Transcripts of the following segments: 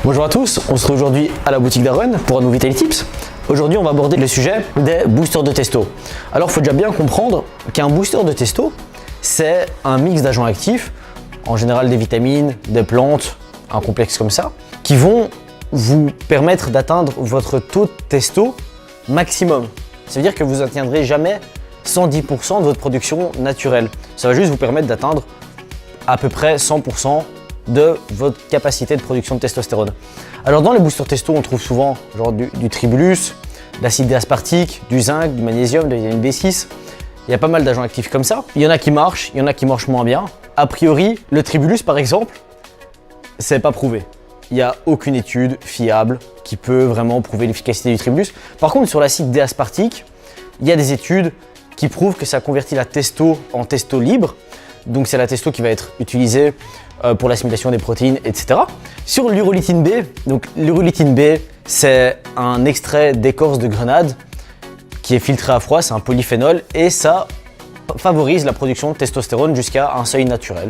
Bonjour à tous, on se retrouve aujourd'hui à la boutique d'Aaron pour un nouveau Vitality Tips. Aujourd'hui on va aborder le sujet des boosters de testo. Alors il faut déjà bien comprendre qu'un booster de testo, c'est un mix d'agents actifs, en général des vitamines, des plantes, un complexe comme ça, qui vont vous permettre d'atteindre votre taux de testo maximum. Ça veut dire que vous n'atteindrez jamais 110% de votre production naturelle. Ça va juste vous permettre d'atteindre à peu près 100% de votre capacité de production de testostérone. Alors dans les boosters testo, on trouve souvent genre du tribulus, de l'acide D-aspartique, du zinc, du magnésium, de la vitamine B6. Il y a pas mal d'agents actifs comme ça. Il y en a qui marchent, il y en a qui marchent moins bien. A priori, le tribulus par exemple, c'est pas prouvé. Il n'y a aucune étude fiable qui peut vraiment prouver l'efficacité du tribulus. Par contre, sur l'acide D-aspartique, il y a des études qui prouvent que ça convertit la testo en testo libre. Donc c'est la testo qui va être utilisée pour l'assimilation des protéines, etc. Sur l'urolitine B, donc l'urolitine B, c'est un extrait d'écorce de grenade qui est filtré à froid, c'est un polyphénol et ça favorise la production de testostérone jusqu'à un seuil naturel.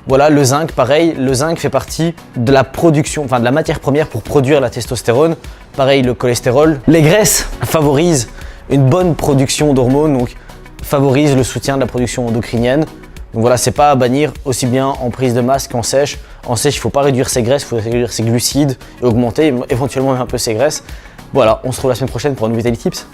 Voilà, le zinc, pareil, le zinc fait partie de la production, enfin de la matière première pour produire la testostérone. Pareil, le cholestérol. Les graisses favorisent une bonne production d'hormones, donc favorisent le soutien de la production endocrinienne. Donc voilà, c'est pas à bannir aussi bien en prise de masse qu'en sèche. En sèche, il ne faut pas réduire ses graisses, il faut réduire ses glucides et augmenter éventuellement un peu ses graisses. Voilà, on se retrouve la semaine prochaine pour un nouveau Vitality Tips.